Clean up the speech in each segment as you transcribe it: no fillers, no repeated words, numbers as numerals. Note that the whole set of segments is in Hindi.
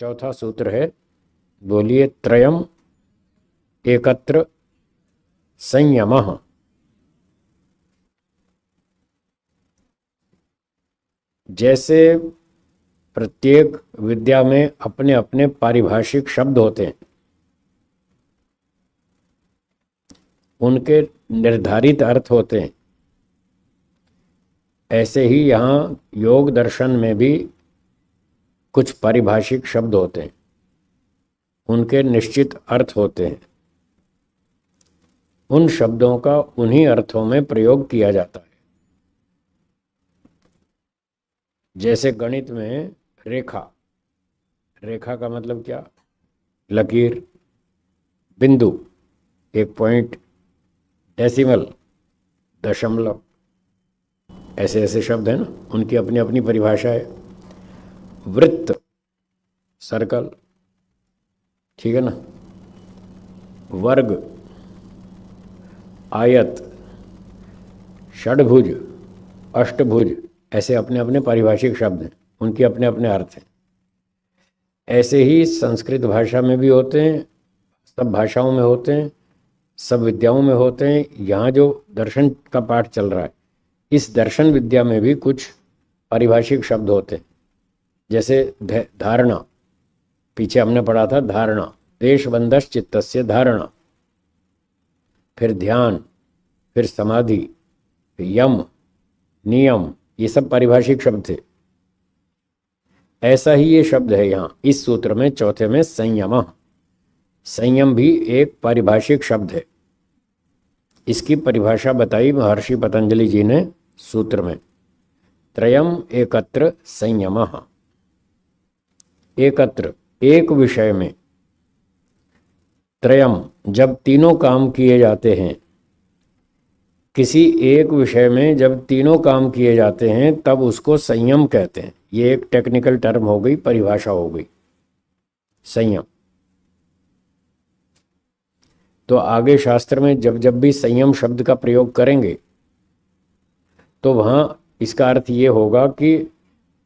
चौथा सूत्र है, बोलिए, त्रयम एकत्र संयमः। जैसे प्रत्येक विद्या में अपने अपने पारिभाषिक शब्द होते हैं, उनके निर्धारित अर्थ होते हैं, ऐसे ही यहाँ योग दर्शन में भी कुछ पारिभाषिक शब्द होते हैं, उनके निश्चित अर्थ होते हैं। उन शब्दों का उन्हीं अर्थों में प्रयोग किया जाता है। जैसे गणित में रेखा, रेखा का मतलब क्या? लकीर, बिंदु, एक पॉइंट, डेसिमल, दशमलव, ऐसे ऐसे शब्द हैं ना, उनकी अपनी अपनी परिभाषा है। वृत्त, सर्कल, ठीक है ना, वर्ग, आयत, षडभुज, अष्टभुज, ऐसे अपने अपने पारिभाषिक शब्द हैं, उनके अपने अपने अर्थ हैं। ऐसे ही संस्कृत भाषा में भी होते हैं, सब भाषाओं में होते हैं, सब विद्याओं में होते हैं। यहाँ जो दर्शन का पाठ चल रहा है, इस दर्शन विद्या में भी कुछ पारिभाषिक शब्द होते हैं। जैसे धारणा, पीछे हमने पढ़ा था धारणा, देशबंधस चित्तस्य धारणा, फिर ध्यान, फिर समाधि, फिर यम, नियम, ये सब पारिभाषिक शब्द थे। ऐसा ही ये शब्द है यहाँ इस सूत्र में चौथे में, संयम। संयम भी एक पारिभाषिक शब्द है। इसकी परिभाषा बताई महर्षि पतंजलि जी ने सूत्र में, त्रयम एकत्र संयमः। एकत्र, एक विषय में, त्रयम, जब तीनों काम किए जाते हैं, किसी एक विषय में जब तीनों काम किए जाते हैं तब उसको संयम कहते हैं। ये एक टेक्निकल टर्म हो गई, परिभाषा हो गई, संयम। तो आगे शास्त्र में जब जब भी संयम शब्द का प्रयोग करेंगे तो वहाँ इसका अर्थ ये होगा कि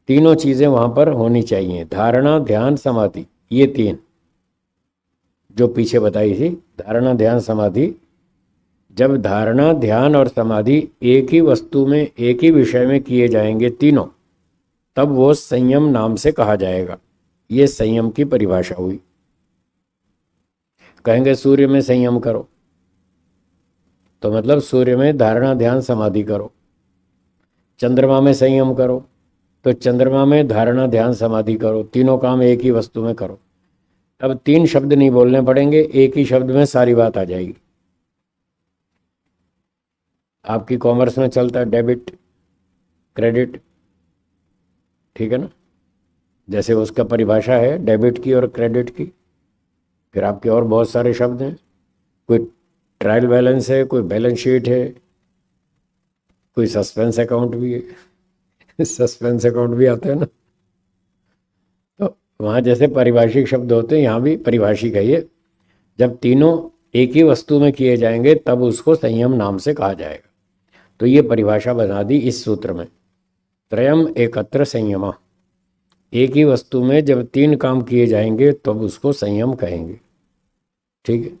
तीनों चीज़ें वहाँ पर होनी चाहिए, धारणा, ध्यान, समाधि, ये तीन जो पीछे बताई थी, धारणा, ध्यान, समाधि। जब धारणा, ध्यान और समाधि एक ही वस्तु में, एक ही विषय में किए जाएंगे तीनों, तब वो संयम नाम से कहा जाएगा। ये संयम की परिभाषा हुई। कहेंगे सूर्य में संयम करो, तो मतलब सूर्य में धारणा, ध्यान, समाधि करो। चंद्रमा में संयम करो, तो चंद्रमा में धारणा, ध्यान, समाधि करो, तीनों काम एक ही वस्तु में करो। अब तीन शब्द नहीं बोलने पड़ेंगे, एक ही शब्द में सारी बात आ जाएगी। आपकी कॉमर्स में चलता है डेबिट, क्रेडिट, ठीक है ना, जैसे उसका परिभाषा है डेबिट की और क्रेडिट की। फिर आपके और बहुत सारे शब्द हैं, कोई ट्रायल बैलेंस है, कोई बैलेंस शीट है, कोई सस्पेंस अकाउंट भी है सस्पेंस अकाउंट भी आता है ना। तो वहाँ जैसे पारिभाषिक शब्द होते हैं, यहाँ भी पारिभाषिक है ये। जब तीनों एक ही वस्तु में किए जाएंगे तब उसको संयम नाम से कहा जाएगा। तो ये परिभाषा बना दी इस सूत्र में, त्रयम एकत्र संयम। एक ही वस्तु में जब तीन काम किए जाएंगे तब उसको संयम कहेंगे, ठीक है।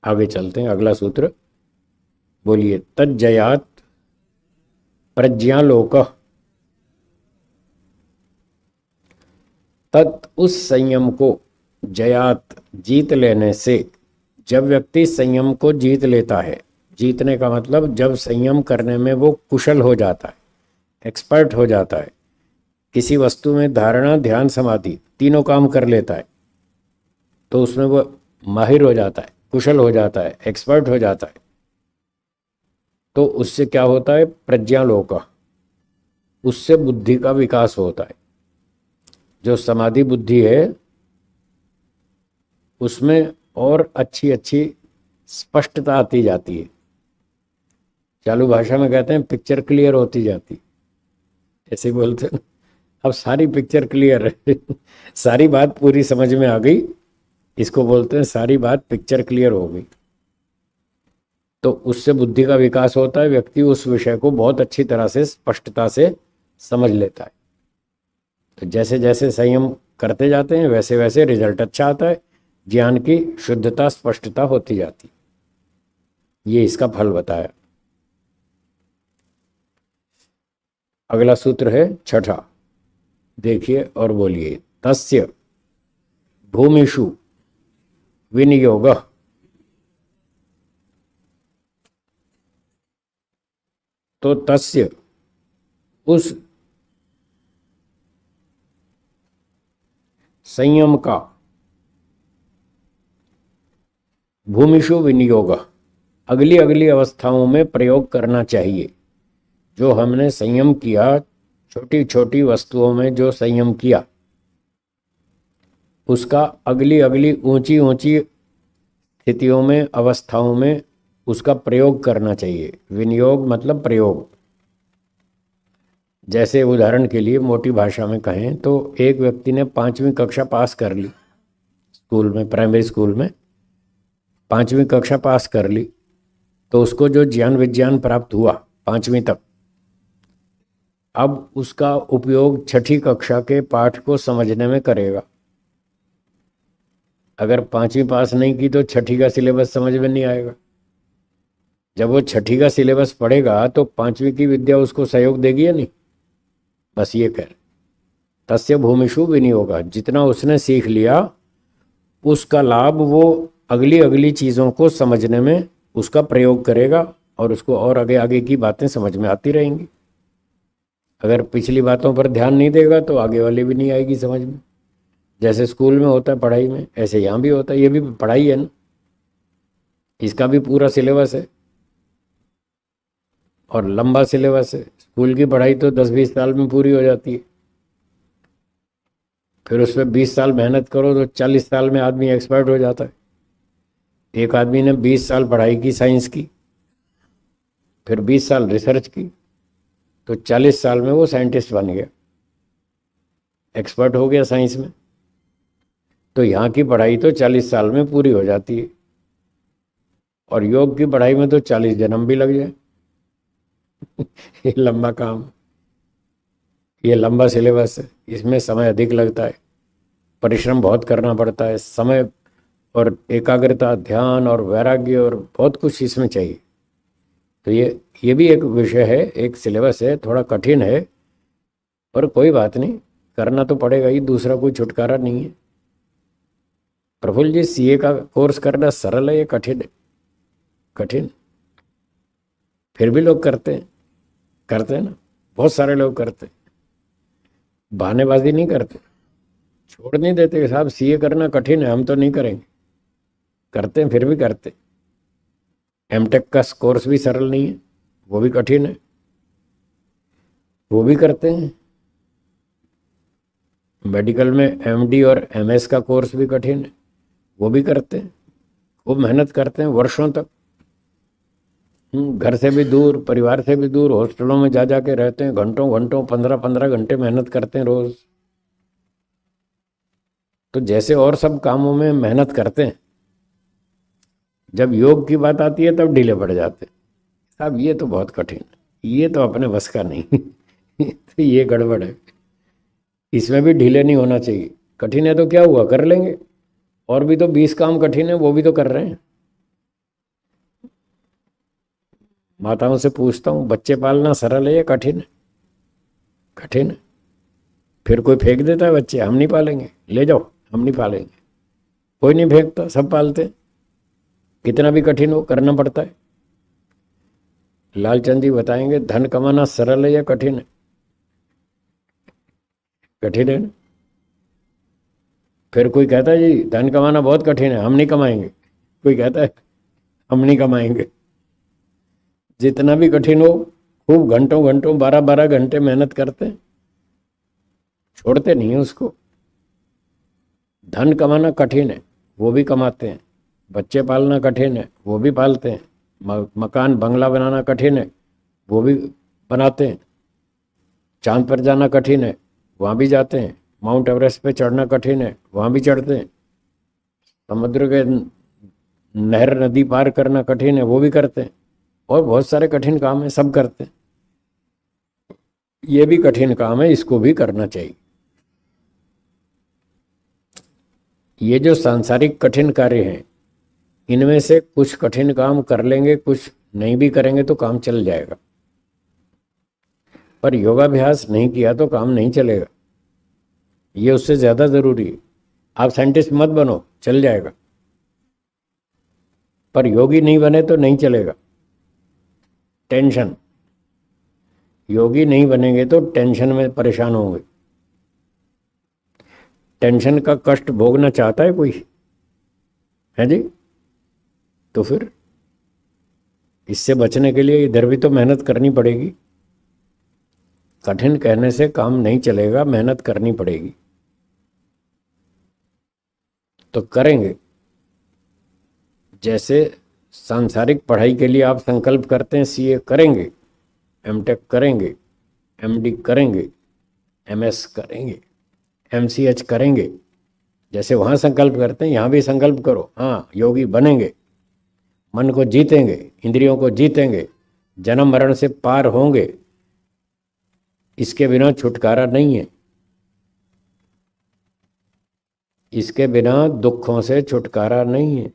आगे चलते हैं, अगला सूत्र, बोलिए, तज्जयात प्रज्ञालोक। तत्, उस संयम को, जयात, जीत लेने से, जब व्यक्ति संयम को जीत लेता है, जीतने का मतलब जब संयम करने में वो कुशल हो जाता है, एक्सपर्ट हो जाता है, किसी वस्तु में धारणा, ध्यान, समाधि तीनों काम कर लेता है, तो उसमें वो माहिर हो जाता है, कुशल हो जाता है, एक्सपर्ट हो जाता है। तो उससे क्या होता है? प्रज्ञालोक, उससे बुद्धि का विकास होता है। जो समाधि बुद्धि है उसमें और अच्छी अच्छी स्पष्टता आती जाती है। चालू भाषा में कहते हैं पिक्चर क्लियर होती जाती, ऐसे बोलते हैं। अब सारी पिक्चर क्लियर है सारी बात पूरी समझ में आ गई, इसको बोलते हैं सारी बात पिक्चर क्लियर हो गई। तो उससे बुद्धि का विकास होता है, व्यक्ति उस विषय को बहुत अच्छी तरह से स्पष्टता से समझ लेता है। तो जैसे जैसे संयम करते जाते हैं वैसे वैसे रिजल्ट अच्छा आता है, ज्ञान की शुद्धता स्पष्टता होती जाती। ये इसका फल बताया। अगला सूत्र है छठा, देखिए और बोलिए। तस्य भूमिषु विनियोग। तो तस्य उस संयम का, भूमिषु विनियोग, अगली अगली अवस्थाओं में प्रयोग करना चाहिए। जो हमने संयम किया, छोटी छोटी वस्तुओं में जो संयम किया, उसका अगली अगली ऊंची ऊंची स्थितियों में, अवस्थाओं में उसका प्रयोग करना चाहिए। विनियोग मतलब प्रयोग। जैसे उदाहरण के लिए मोटी भाषा में कहें तो एक व्यक्ति ने 5वीं कक्षा पास कर ली, स्कूल में, प्राइमरी स्कूल में 5वीं कक्षा पास कर ली, तो उसको जो ज्ञान विज्ञान प्राप्त हुआ 5वीं तक, अब उसका उपयोग 6ठी कक्षा के पाठ को समझने में करेगा। अगर 5वीं पास नहीं की तो 6ठी का सिलेबस समझ में नहीं आएगा। जब वो 6ठी का सिलेबस पढ़ेगा तो 5वीं की विद्या उसको सहयोग देगी या नहीं। बस ये कर, तस्य भूमिषु विनियोग, जितना उसने सीख लिया उसका लाभ वो अगली अगली चीज़ों को समझने में उसका प्रयोग करेगा, और उसको और आगे आगे की बातें समझ में आती रहेंगी। अगर पिछली बातों पर ध्यान नहीं देगा तो आगे वाली भी नहीं आएगी समझ में। जैसे स्कूल में होता है पढ़ाई में, ऐसे यहाँ भी होता है। ये भी पढ़ाई है ना, इसका भी पूरा सिलेबस है और लंबा सिलेबस है। स्कूल की पढ़ाई तो 10-20 साल में पूरी हो जाती है, फिर उसमें 20 साल मेहनत करो तो 40 साल में आदमी एक्सपर्ट हो जाता है। एक आदमी ने 20 साल पढ़ाई की साइंस की, फिर 20 साल रिसर्च की, तो 40 साल में वो साइंटिस्ट बन गया, एक्सपर्ट हो गया साइंस में। तो यहाँ की पढ़ाई तो 40 साल में पूरी हो जाती है, और योग की पढ़ाई में तो 40 जन्म भी लग जाए। ये लंबा काम, ये लंबा सिलेबस है, इसमें समय अधिक लगता है, परिश्रम बहुत करना पड़ता है, समय और एकाग्रता, ध्यान और वैराग्य और बहुत कुछ इसमें चाहिए। तो ये भी एक विषय है, एक सिलेबस है, थोड़ा कठिन है, पर कोई बात नहीं, करना तो पड़ेगा ही, दूसरा कोई छुटकारा नहीं है। प्रफुल्ल जी, सीए का कोर्स करना सरल है या कठिन है? कठिन। फिर भी लोग करते हैं ना, बहुत सारे लोग करते हैं, बहानेबाजी नहीं करते, छोड़ नहीं देते साहब सीए करना कठिन है, हम तो नहीं करेंगे, करते हैं, फिर भी करते। एमटेक का कोर्स भी सरल नहीं है, वो भी कठिन है, वो भी करते हैं। मेडिकल में एमडी और एमएस का कोर्स भी कठिन है, वो भी करते हैं, खूब मेहनत करते हैं वर्षों तक। घर से भी दूर, परिवार से भी दूर, हॉस्टलों में जा के रहते हैं, घंटों घंटों 15-15 घंटे मेहनत करते हैं रोज। तो जैसे और सब कामों में मेहनत करते हैं, जब योग की बात आती है तब ढीले पड़ जाते हैं। साहब ये तो बहुत कठिन है, ये तो अपने बस का नहीं। तो ये गड़बड़ है, इसमें भी ढीले नहीं होना चाहिए। कठिन है तो क्या हुआ, कर लेंगे, और भी तो 20 काम कठिन है, वो भी तो कर रहे हैं। माताओं से पूछता हूँ, बच्चे पालना सरल है या कठिन है? कठिन है। फिर कोई फेंक देता है बच्चे, हम नहीं पालेंगे, ले जाओ, हम नहीं पालेंगे। कोई नहीं फेंकता, सब पालते हैं। कितना भी कठिन हो, करना पड़ता है। लालचंद जी बताएंगे, धन कमाना सरल है या कठिन है? कठिन है ना। फिर कोई कहता है जी धन कमाना बहुत कठिन है, हम नहीं कमाएंगे। कोई कहता है हम नहीं कमाएंगे। जितना भी कठिन हो, खूब घंटों घंटों 12-12 घंटे मेहनत करते हैं, छोड़ते नहीं है उसको। धन कमाना कठिन है, वो भी कमाते हैं। बच्चे पालना कठिन है, वो भी पालते हैं। मकान बंगला बनाना कठिन है, वो भी बनाते हैं। चांद पर जाना कठिन है, वहाँ भी जाते हैं। माउंट एवरेस्ट पे चढ़ना कठिन है, वहाँ भी चढ़ते हैं। समुद्र के नहर नदी पार करना कठिन है, वो भी करते हैं। और बहुत सारे कठिन काम है, सब करते हैं। ये भी कठिन काम है, इसको भी करना चाहिए। ये जो सांसारिक कठिन कार्य हैं, इनमें से कुछ कठिन काम कर लेंगे, कुछ नहीं भी करेंगे तो काम चल जाएगा। पर योगाभ्यास नहीं किया तो काम नहीं चलेगा, ये उससे ज़्यादा ज़रूरी है। आप साइंटिस्ट मत बनो, चल जाएगा, पर योगी नहीं बने तो नहीं चलेगा। टेंशन, योगी नहीं बनेंगे तो टेंशन में परेशान होंगे। टेंशन का कष्ट भोगना चाहता है कोई? है जी? तो फिर इससे बचने के लिए इधर भी तो मेहनत करनी पड़ेगी। कठिन कहने से काम नहीं चलेगा, मेहनत करनी पड़ेगी। तो करेंगे। जैसे सांसारिक पढ़ाई के लिए आप संकल्प करते हैं, सीए करेंगे, एमटेक करेंगे, एमडी करेंगे, एमएस करेंगे, एमसीएच करेंगे, जैसे वहाँ संकल्प करते हैं यहाँ भी संकल्प करो। हाँ, योगी बनेंगे, मन को जीतेंगे, इंद्रियों को जीतेंगे, जन्म मरण से पार होंगे। इसके बिना छुटकारा नहीं है, इसके बिना दुखों से छुटकारा नहीं है।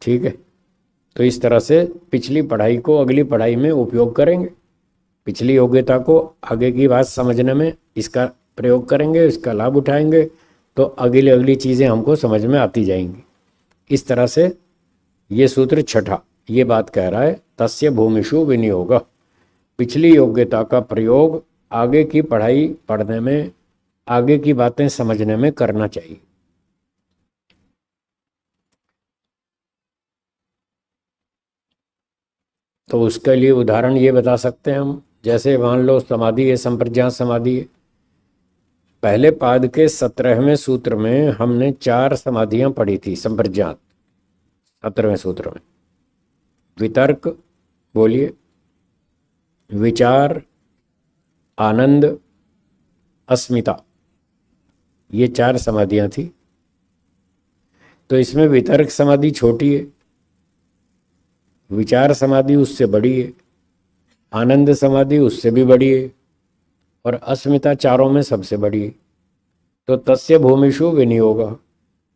ठीक है? तो इस तरह से पिछली पढ़ाई को अगली पढ़ाई में उपयोग करेंगे, पिछली योग्यता को आगे की बात समझने में इसका प्रयोग करेंगे, इसका लाभ उठाएंगे, तो अगली अगली चीज़ें हमको समझ में आती जाएंगी। इस तरह से ये सूत्र छठा ये बात कह रहा है, तस्य भूमिषु विनियोग, पिछली योग्यता का प्रयोग आगे की पढ़ाई पढ़ने में, आगे की बातें समझने में करना चाहिए। तो उसके लिए उदाहरण ये बता सकते हैं हम, जैसे मान लो समाधि है, संप्रज्ञात समाधि है। पहले पाद के 17वें सूत्र में हमने 4 समाधियां पढ़ी थी संप्रज्ञात। 17वें सूत्र में वितर्क, बोलिए, विचार, आनंद, अस्मिता, ये 4 समाधियां थी। तो इसमें वितर्क समाधि छोटी है, विचार समाधि उससे बड़ी है, आनंद समाधि उससे भी बड़ी है, और अस्मिता चारों में सबसे बड़ी है। तो तस्य भूमिषु विनियोग,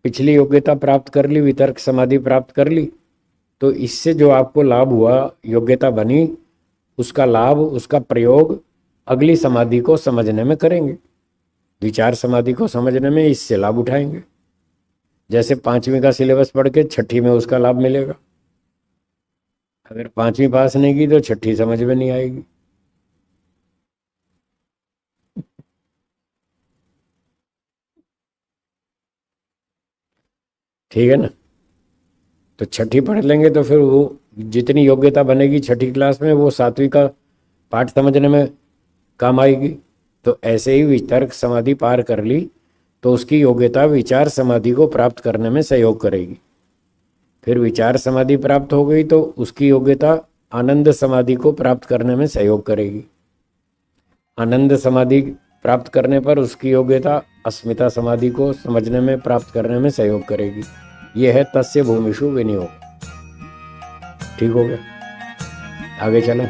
पिछली योग्यता प्राप्त कर ली, वितर्क समाधि प्राप्त कर ली, तो इससे जो आपको लाभ हुआ, योग्यता बनी, उसका लाभ, उसका प्रयोग अगली समाधि को समझने में करेंगे, विचार समाधि को समझने में इससे लाभ उठाएंगे। जैसे 5वीं का सिलेबस पढ़ के 6ठी में उसका लाभ मिलेगा। अगर 5वीं पास नहीं की तो 6ठी समझ में नहीं आएगी। ठीक है ना? तो 6ठी पढ़ लेंगे तो फिर वो जितनी योग्यता बनेगी 6ठी क्लास में, वो 7वीं का पाठ समझने में काम आएगी। तो ऐसे ही वितर्क समाधि पार कर ली तो उसकी योग्यता विचार समाधि को प्राप्त करने में सहयोग करेगी। फिर विचार समाधि प्राप्त हो गई तो उसकी योग्यता आनंद समाधि को प्राप्त करने में सहयोग करेगी। आनंद समाधि प्राप्त करने पर उसकी योग्यता अस्मिता समाधि को समझने में, प्राप्त करने में सहयोग करेगी। यह है तस्य भूमिषु विनियोग। ठीक हो गया? आगे चलें।